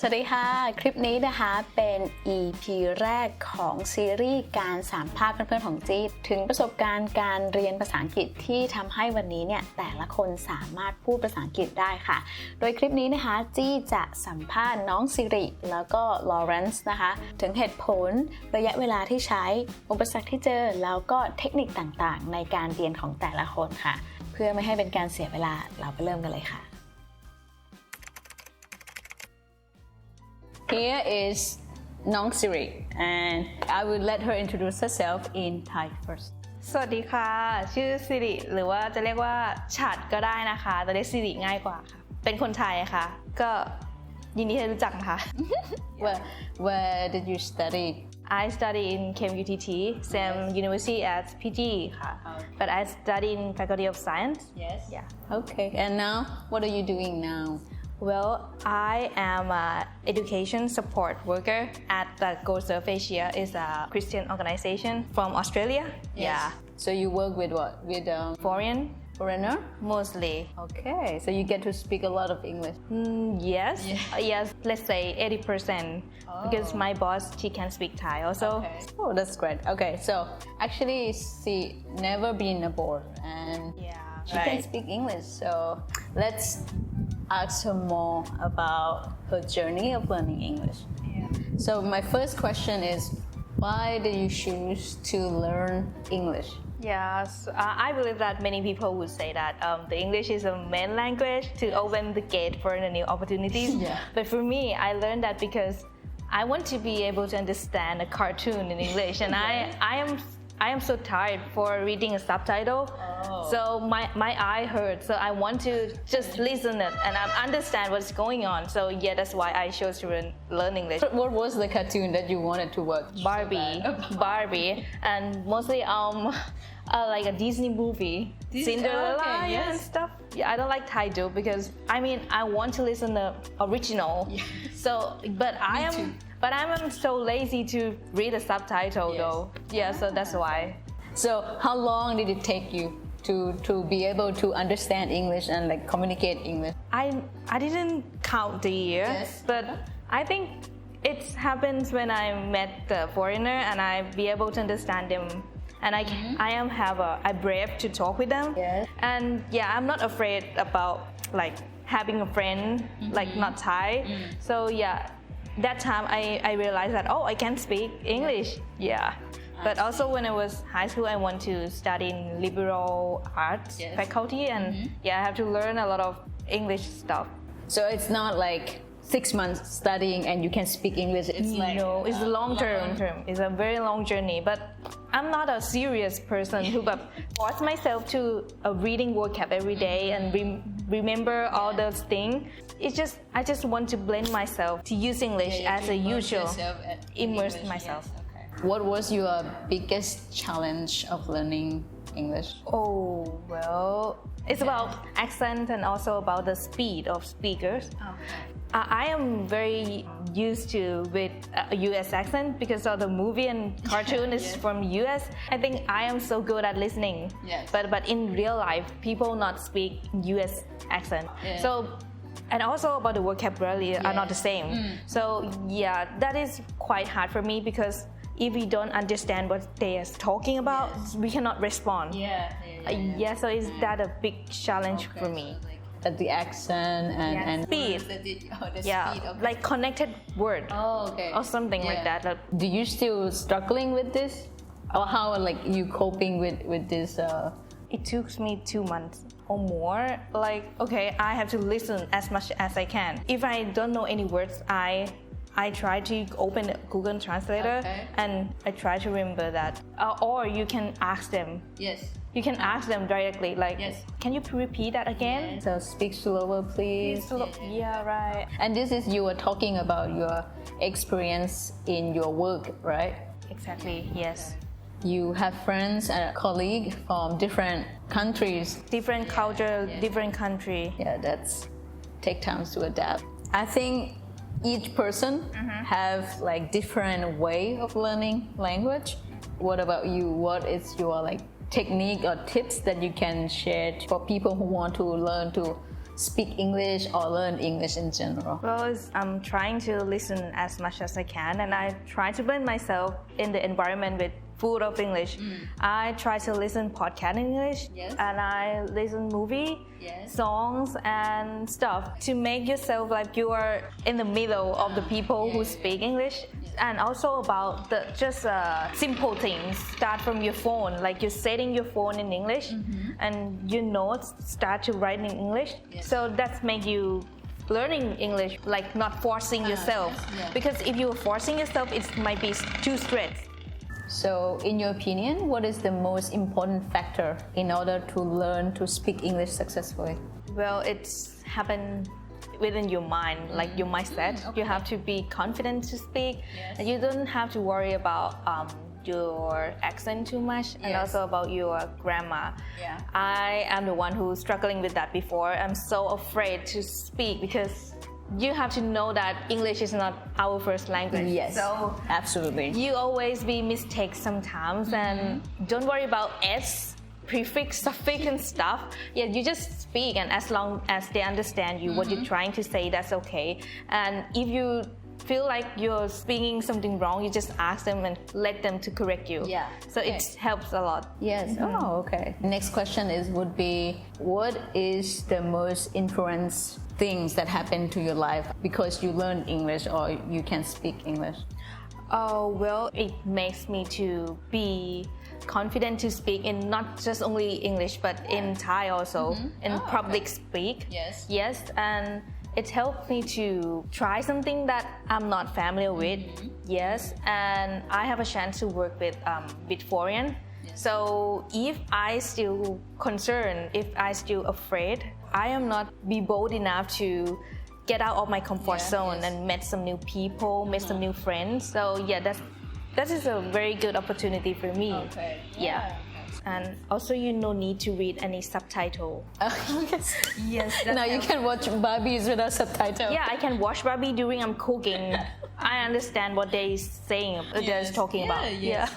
สวัสดีค่ะคลิปนี้นะคะเป็น EP แรกของซีรีส์การสัมภาษณ์เพื่อนๆของจี้ถึงประสบการณ์การเรียนภาษาอังกฤษที่ทำให้วันนี้เนี่ยแต่ละคนสามารถพูดภาษาอังกฤษได้ค่ะโดยคลิปนี้นะคะจี้จะสัมภาษณ์น้องซิริแล้วก็ลอเรนซ์นะคะถึงเหตุผลระยะเวลาที่ใช้อุปสรรคที่เจอแล้วก็เทคนิคต่างๆในการเรียนของแต่ละคนค่ะเพื่อไม่ให้เป็นการเสียเวลาเราไปเริ่มกันเลยค่ะHere is Nong Siri, and I will let her introduce herself in Thai first. สวัสดีค่ะชื่อสิริหรือว่าจะเรียกว่าฉัดก็ได้นะคะแต่เรียกสิริง่ายกว่าค่ะเป็นคนไทยค่ะก็ยินดีที่รู้จักนะคะ Where did you study? I study in KMUTT same university as PG ค่ะ but I study in Faculty of Science. Yes. Yeah. Okay. And now, what are you doing now? Well, I am an education support worker at the Go Surf Asia. It's a Christian organization from Australia. Yes. Yeah. So you work with what? With foreigner? Mostly. Okay. So you get to speak a lot of English. Yes. Yeah. Yes. Let's say 80%. Because my boss, she can speak Thai also. Okay. Oh, that's great. Okay. So actually, she never been abroad and she can speak English. So let's ask her more about her journey of learning English. Yeah. So my first question is, why did you choose to learn English? Yes, I believe that many people would say that the English is a main language to open the gate for the new opportunities. Yeah. But for me, I learned that because I want to be able to understand a cartoon in English, and I am so tired for reading a subtitle. So my eye hurts. So I want to just listen it and understand what's going on. So yeah, that's why I chose to learn English. What was the cartoon that you wanted to watch? Barbie, and mostly like a Disney movie, Cinderella and stuff. Yeah, I don't like Thai dub because I want to listen the original. Yeah. So, but I'm so lazy to read a subtitle though. Yeah, so that's why. So how long did it take you to be able to understand English and like communicate English? I didn't count the year, but I think it happens when I met the foreigner and I be able to understand them. And I brave to talk with them. Yes. And yeah, I'm not afraid about like having a friend like not Thai. So yeah, that time I realized that I can speak English. Yeah. But also when I was high school, I want to study in liberal arts faculty, and I have to learn a lot of English stuff. So it's not like 6 months studying and you can speak English. It's it's a long term. It's a very long journey. But I'm not a serious person who force myself to reading vocab every day and remember all those things. I just want to blend myself to use English as a usual. Immerse myself. What was your biggest challenge of learning English? Oh, well, it's about accent and also about the speed of speakers. I am very used to with a US accent because of the movie and cartoon is from US. I think I am so good at listening. But in real life, people not speak US accent. So, and also about the vocabulary are not the same. So yeah, that is quite hard for me because if we don't understand what they are talking about, we cannot respond. So is that a big challenge for me? At the accent and speed. The speed of like connected word. Or something like that. Do you still struggling with this, or how like you coping with this? It took me 2 months or more. Like I have to listen as much as I can. If I don't know any words, I try to open the Google Translator and I try to remember that. Or you can ask them. You can ask them directly, like, can you repeat that again? So speak slower, please. Yeah, right. And this is you were talking about your experience in your work, right? Exactly, yes. You have friends and colleagues from different countries. Different culture, different country. Yeah, that's take time to adapt. I think each person have like different way of learning language. What about you? What is your like technique or tips that you can share for people who want to learn to speak English or learn English in general? Well, I'm trying to listen as much as I can, and I try to blend myself in the environment with full of English. I try to listen podcast in English, Yes. and I listen movie, Yes. songs, and stuff to make yourself like you are in the middle of the people who speak English. And also about the just simple things. Start from your phone, like you're setting your phone in English, and your notes start to write in English. Yes. So that's make you learning English, like not forcing yourself. yes, yeah. Because if you're forcing yourself, it might be too stressed. So, in your opinion, what is the most important factor in order to learn to speak English successfully? Well, it's happened within your mind, like your mindset. You have to be confident to speak, and you don't have to worry about your accent too much, and Yes. also about your grammar. Yeah. I am the one who's struggling with that before. I'm so afraid to speak because you have to know that English is not our first language. Yes, So absolutely. you always be mistakes sometimes, and don't worry about s, prefix, suffix, and stuff. Yeah, you just speak, and as long as they understand you, what you're trying to say, that's okay. And if you feel like you're speaking something wrong, you just ask them and let them to correct you. Yeah. So Okay. it helps a lot. Yes. Oh, okay. Next question would be, what is the most influence things that happen to your life because you learn English or you can speak English? Oh, well, it makes me to be confident to speak in not just only English, but in Thai also, in public speak. Yes. Yes, and it helped me to try something that I'm not familiar with. Yes, and I have a chance to work with foreign. So if I still concerned, if I still afraid, I am not be bold enough to get out of my comfort zone yes. and meet some new people, meet some new friends. So yeah, that is a very good opportunity for me. Okay. Yeah. And also you no need to read any subtitle. Yes. Now you can watch Barbies without subtitles. Yeah, I can watch Barbie during I'm cooking. I understand what they're saying, they're talking about. Yes.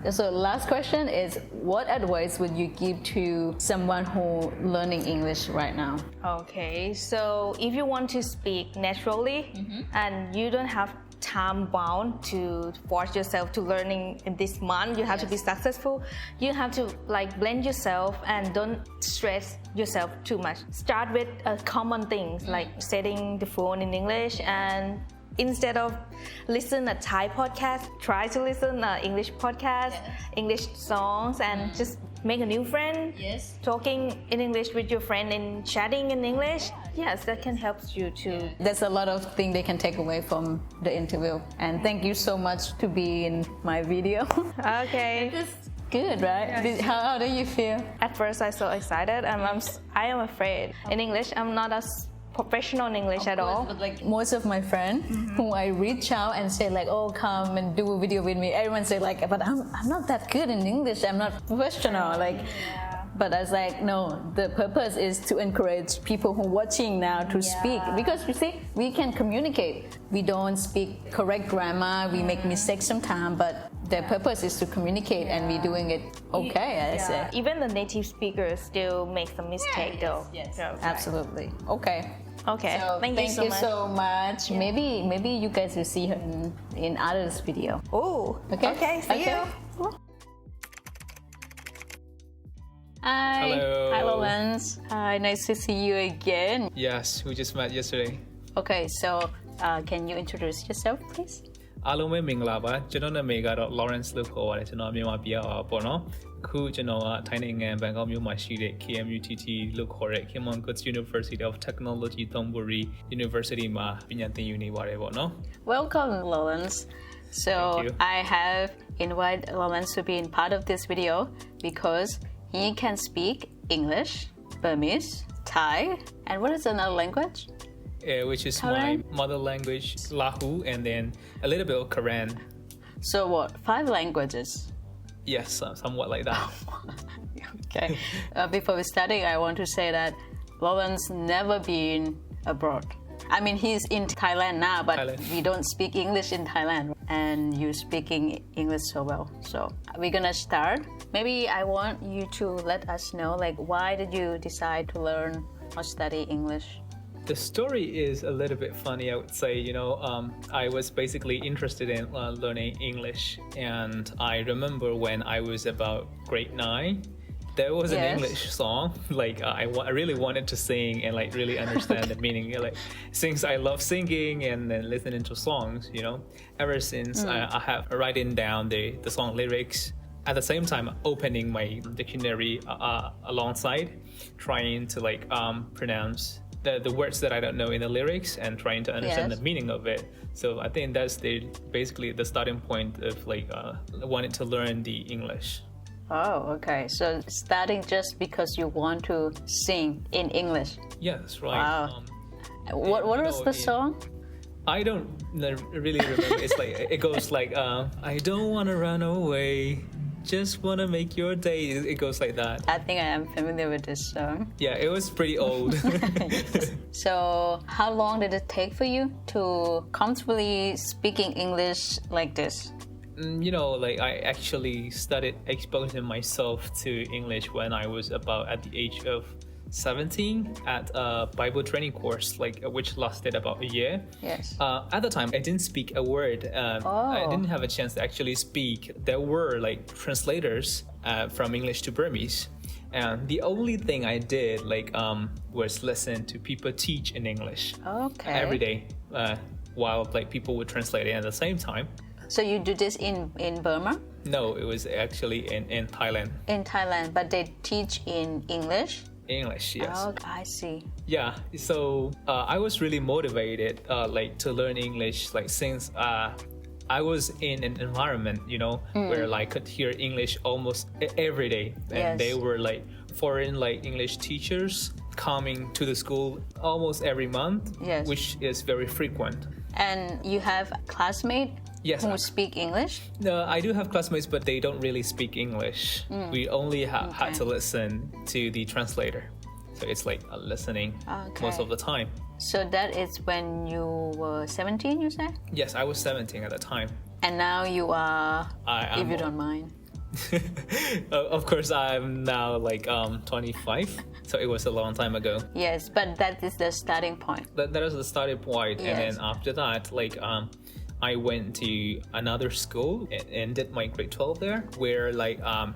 So last question is, what advice would you give to someone who learning English right now? Okay, so if you want to speak naturally and you don't have time bound to force yourself to learning in this month, you have to be successful, you have to like blend yourself and don't stress yourself too much. Start with common things like setting the phone in English, and instead of listen a Thai podcast, try to listen English podcast, English songs, and just make a new friend. Yes. Talking in English with your friend and chatting in English. Yes, that can help you to. There's a lot of things they can take away from the interview. And thank you so much to be in my video. Okay. Good, right? How do you feel? At first, I so excited, and I am afraid. In English, I'm not as professional in English at all. But like most of my friends who I reach out and say like, oh, come and do a video with me, everyone say like, but I'm not that good in English, I'm not professional. Like, but I was like, no, the purpose is to encourage people who are watching now to speak, because you see, we can communicate. We don't speak correct grammar, we make mistakes sometimes, but the purpose is to communicate, and we're doing it okay, I say. Even the native speakers still make some mistake though. Yes. Yeah. Absolutely. Okay. Okay. So thank you so much. Maybe you guys will see her in others video. Oh. Okay. Okay. See you. Hi. Hello. Hi, Lawrence. Hi, nice to see you again. Yes, we just met yesterday. Okay, so can you introduce yourself, please? အားလုံးပဲမင်္ဂလာပါကျွန်တော်နာမည်ကတော့ Lawrence လို့ခေါ်ပါတယ်ကျွန်တော်မြန်မာပြည်ကပေါ့နော်အခုကျွန်တော်ကထိုင်းနိုင်ငံဘန်ကောက်မြို့မှာရှိတဲ့ KMUTT လို့ခေါ်တဲ့ Kim On Goods University of Technology Thonburi University မှာပညာသင်ယူနေပါတယ်ပေါ့နော် Welcome, Lawrence. So Thank you. I have invited Lawrence to be in part of this video because he can speak English, Burmese, Thai, and what is another language? Which is Thailand? my mother language Lahu and then a little bit of Korean. So what? 5 languages? Yes, somewhat like that. Okay. Before we starting, I want to say that Lawrence never been abroad. I mean, he's in Thailand now, but Thailand. we don't speak English in Thailand, and you speaking English so well. So we're gonna start. Maybe I want you to let us know, like, why did you decide to learn or study English? The story is a little bit funny, I would say. I was basically interested in learning English, and I remember when I was about grade 9, there was an Yes. English song. I really wanted to sing and really understand the meaning. Since I love singing and then listening to songs, ever since I have written down the song lyrics. At the same time, opening my dictionary alongside, trying to pronounce the words that I don't know in the lyrics and trying to understand Yes. the meaning of it. So I think that's basically the starting point of wanting to learn the English. Oh, okay. So starting just because you want to sing in English. Yes, right. Wow. What was the song? I don't really remember. It's it goes I don't want to run away, just want to make your day. It goes like that. I think I am familiar with this song. Yeah, it was pretty old. So how long did it take for you to comfortably speaking English like this? I actually started exposing myself to English when I was about at the age of 17 at a Bible training course, which lasted about a year. Yes. At the time, I didn't speak a word. I didn't have a chance to actually speak. There were translators from English to Burmese. And the only thing I did was listen to people teach in English every day while people would translate it at the same time. So you do this in Burma? No, it was actually in Thailand. In Thailand, but they teach in English? English, yes. Oh, I see. Yeah, so I was really motivated to learn English since I was in an environment, where I could hear English almost every day. And Yes. they were foreign English teachers coming to the school almost every month, Yes. which is very frequent. And you have classmates Yes. who speak English? I do have classmates, but they don't really speak English. We only had to listen to the translator. So it's listening most of the time. So that is when you were 17, you said? Yes, I was 17 at the time. And now you are, I if you don't mind. Of course, I'm now 25, so it was a long time ago. Yes, but that is the starting point. That is the starting point, and Yes. then after that, I went to another school and did my grade 12 there, where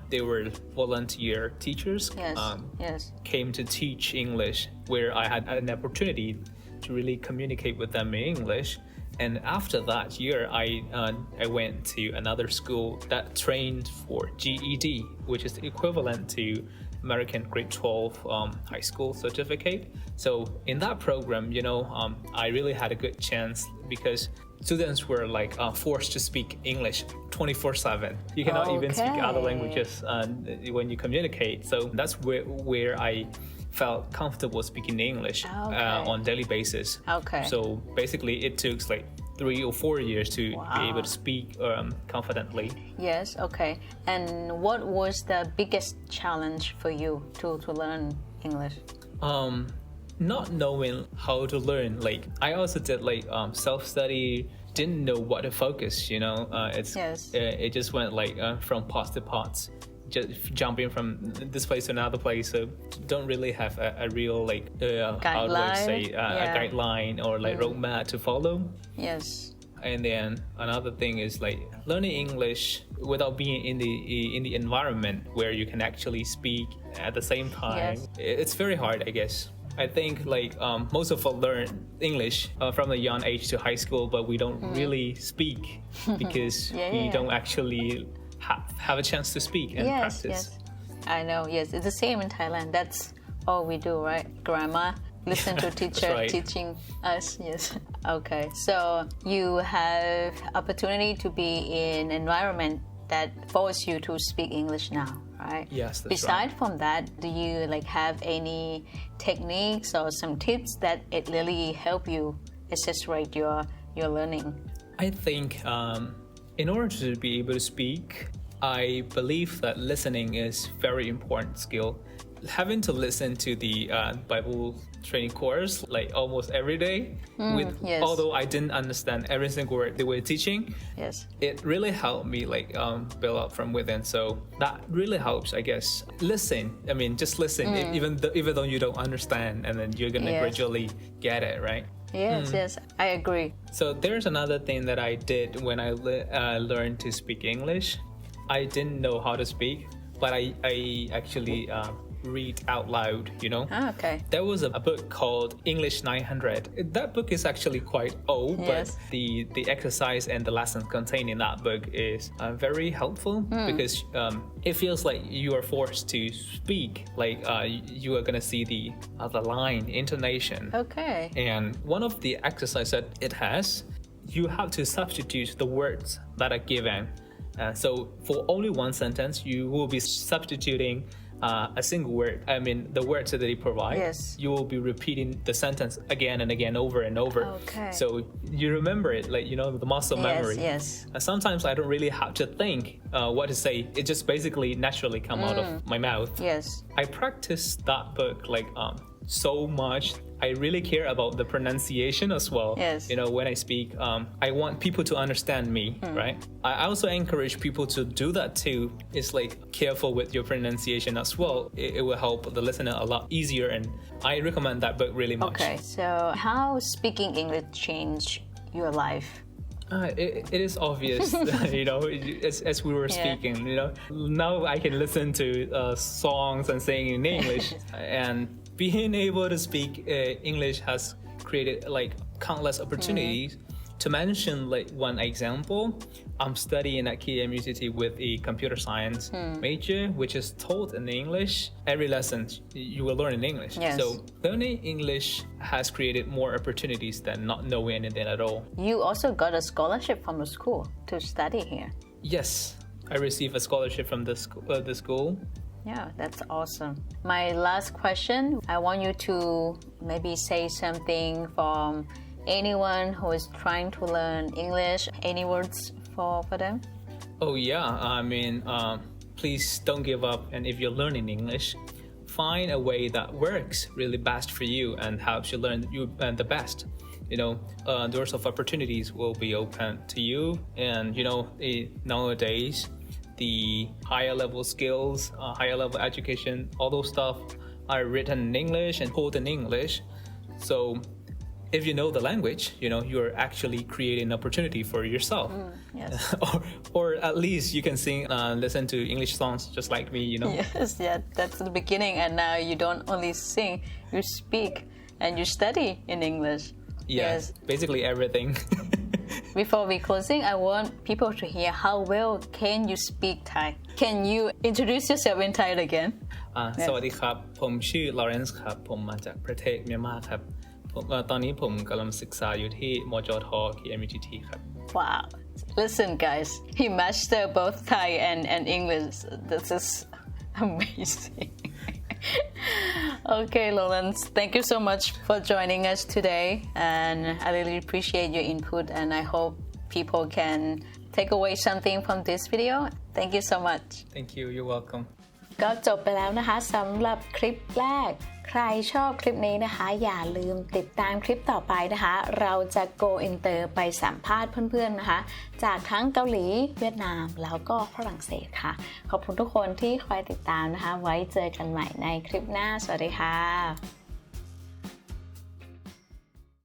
they were volunteer teachers. Yes, yes. Came to teach English, where I had an opportunity to really communicate with them in English. And after that year, I went to another school that trained for GED, which is equivalent to American grade 12 high school certificate. So in that program, I really had a good chance because students were forced to speak English 24/7. You cannot even speak other languages when you communicate. So that's where I felt comfortable speaking English on daily basis. Okay. So basically, it took 3 or 4 years to be able to speak confidently. Yes, okay. And what was the biggest challenge for you to learn English? Not knowing how to learn. I also did self-study, didn't know what to focus, Yes. It just went from parts to parts, just jumping from this place to another place. So don't really have a real how do I say a guideline or roadmap to follow. Yes. And then another thing is learning English without being in the environment where you can actually speak at the same time. Yes. It's very hard, I guess. I think most of us learn English from a young age to high school, but we don't really speak because we don't actually have a chance to speak and practice. Yes, I know. Yes, it's the same in Thailand. That's all we do, right? Grammar. Listen to teacher right. teaching us. Yes. Okay. So you have opportunity to be in environment that force you to speak English now, right? Yes, that's Beside from that, do you have any techniques or some tips that it really help you accelerate your learning? I think in order to be able to speak, I believe that listening is very important skill. having to listen to the Bible training course like almost every day, yes. although I didn't understand every single word they were teaching, yes, it really helped me like build up from within. So that really helps, I guess. Listen. I mean, just listen, even though you don't understand, and then you're gonna Yes. gradually get it, right? yes, I agree. So there's another thing that I did when I learned to speak English. I didn't know how to speak, but I actually read out loud, you know. Okay. There was a book called English 900. That book is actually quite old, Yes. but the exercise and the lessons contained in that book is very helpful because it feels like you are forced to speak, like you are gonna see the line, intonation. Okay. And one of the exercises that it has, you have to substitute the words that are given. So for only one sentence, you will be substituting a single word. I mean, the words that they provide. Yes. You will be repeating the sentence again and again, over and over. Okay. So you remember it, like, you know, the muscle memory. Yes. Sometimes I don't really have to think what to say. It just basically naturally come out of my mouth. Yes. I practiced that book like so much. I really care about the pronunciation as well. Yes. You know, when I speak, I want people to understand me, right? I also encourage people to do that too. It's like careful with your pronunciation as well. It will help the listener a lot easier, and I recommend that book really much. Okay. So how speaking English changed your life? It is obvious, you know, as we were speaking, you know, now I can listen to songs and sing in English, and being able to speak English has created like countless opportunities. To mention like one example, I'm studying at KMUTT with a computer science major, which is taught in English. Every lesson you will learn in English. Yes. So learning English has created more opportunities than not knowing anything at all. You also got a scholarship from the school to study here. Yes, I received a scholarship from the school. Yeah, that's awesome. My last question, I want you to maybe say something from anyone who is trying to learn English. Any words for them? Oh yeah, I mean, please don't give up, and if you're learning English, find a way that works really best for you and helps you learn the best. You know, doors of opportunities will be open to you, and you know, nowadays the higher level skills, higher level education, all those stuff are written in English and taught in English. So if you know the language, you know, you're actually creating an opportunity for yourself. Yes. or at least you can sing, listen to English songs just like me, you know. Yes, yeah, that's the beginning. And now you don't only sing, you speak and you study in English. Yes, basically everything. Before we closing, I want people to hear how well can you speak Thai. Can you introduce yourself in Thai again? สวัสดีครับ ผมชื่อ Lawrence ครับ ผมมาจากประเทศเมียนมาครับตอนนี้ผมกำลังศึกษาอยู่ที่มจท KMUTT ครับ Wow. Listen, guys, he mastered both Thai and English. This is amazing. Okay, Lawrence, thank you so much for joining us today. And I really appreciate your input, and I hope people can take away something from this video. Thank you so much. Thank you, you're welcome. ก็จบไปแล้วนะคะสำหรับคลิปแรกใครชอบคลิปนี้นะคะอย่าลืมติดตามคลิปต่อไปนะคะเราจะ go inter ไปสัมภาษณ์เพื่อนๆนะคะจากทั้งเกาหลีเวียดนามแล้วก็ฝรั่งเศสค่ะขอบคุณทุกคนที่คอยติดตามนะคะไว้เจอกันใหม่ในคลิปหน้าสวัสดีค่ะ